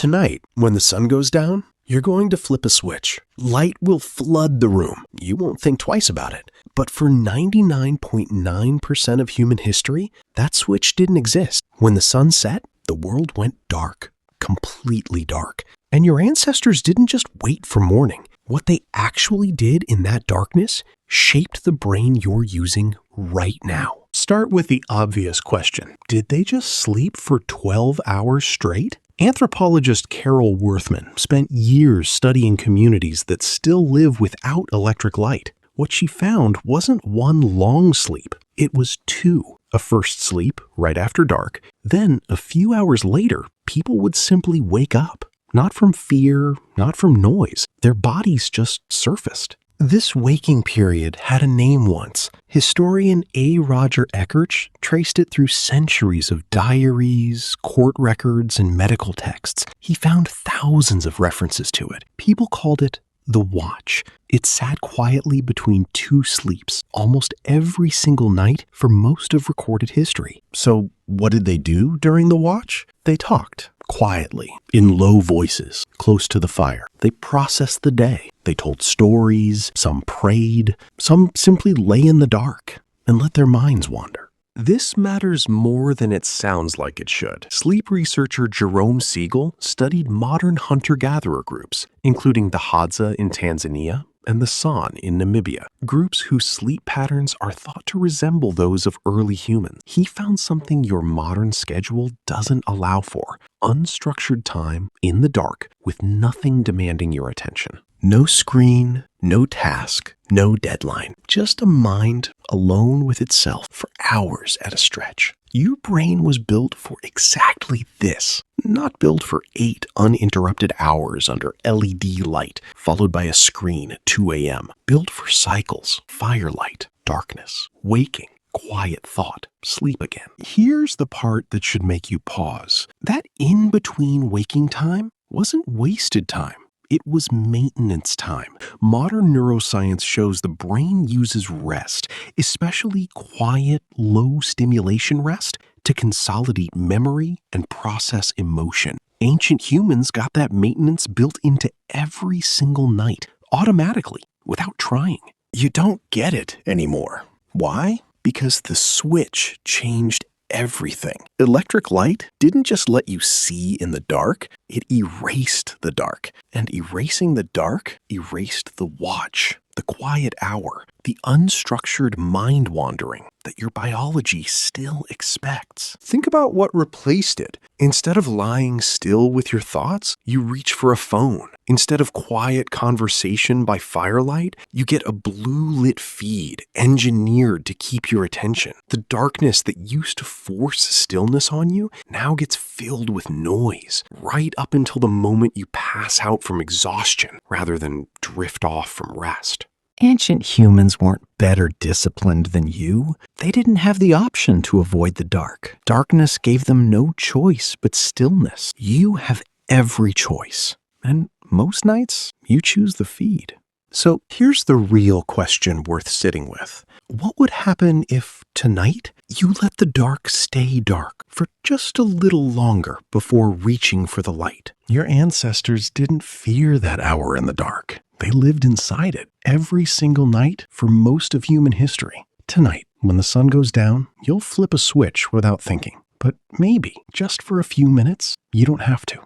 Tonight, when the sun goes down, you're going to flip a switch. Light will flood the room. You won't think twice about it. But for 99.9% of human history, that switch didn't exist. When the sun set, the world went dark, completely dark. And your ancestors didn't just wait for morning. What they actually did in that darkness shaped the brain you're using right now. Start with the obvious question. Did they just sleep for 12 hours straight? Anthropologist Carol Worthman spent years studying communities that still live without electric light. What she found wasn't one long sleep, it was two. A first sleep right after dark, then a few hours later, people would simply wake up. Not from fear, not from noise. Their bodies just surfaced. This waking period had a name once. Historian A. Roger Ekirch traced it through centuries of diaries, court records, and medical texts. He found thousands of references to it. People called it the watch. It sat quietly between two sleeps almost every single night for most of recorded history. So what did they do during the watch? They talked. Quietly, in low voices, close to the fire. They processed the day. They told stories, some prayed, some simply lay in the dark and let their minds wander. This matters more than it sounds like it should. Sleep researcher Jerome Siegel studied modern hunter-gatherer groups, including the Hadza in Tanzania and the San in Namibia, groups whose sleep patterns are thought to resemble those of early humans. He found something your modern schedule doesn't allow for: unstructured time in the dark with nothing demanding your attention. No screen, no task, no deadline. Just a mind alone with itself for hours at a stretch. Your brain was built for exactly this. Not built for 8 uninterrupted hours under LED light, followed by a screen at 2 a.m. Built for cycles, firelight, darkness, waking, quiet thought, sleep again. Here's the part that should make you pause. That in-between waking time wasn't wasted time. It was maintenance time. Modern neuroscience shows the brain uses rest, especially quiet, low-stimulation rest, to consolidate memory and process emotion. Ancient humans got that maintenance built into every single night, automatically, without trying. You don't get it anymore. Why? Because the switch changed everything. Electric light didn't just let you see in the dark, it erased the dark. And erasing the dark erased the watch, the quiet hour, the unstructured mind wandering that your biology still expects. Think about what replaced it. Instead of lying still with your thoughts, you reach for a phone. Instead of quiet conversation by firelight, you get a blue-lit feed engineered to keep your attention. The darkness that used to force stillness on you now gets filled with noise, right up until the moment you pass out from exhaustion rather than drift off from rest. Ancient humans weren't better disciplined than you. They didn't have the option to avoid the dark. Darkness gave them no choice but stillness. You have every choice. And most nights, you choose the feed. So here's the real question worth sitting with. What would happen if tonight you let the dark stay dark for just a little longer before reaching for the light? Your ancestors didn't fear that hour in the dark. They lived inside it every single night for most of human history. Tonight, when the sun goes down, you'll flip a switch without thinking. But maybe, just for a few minutes, you don't have to.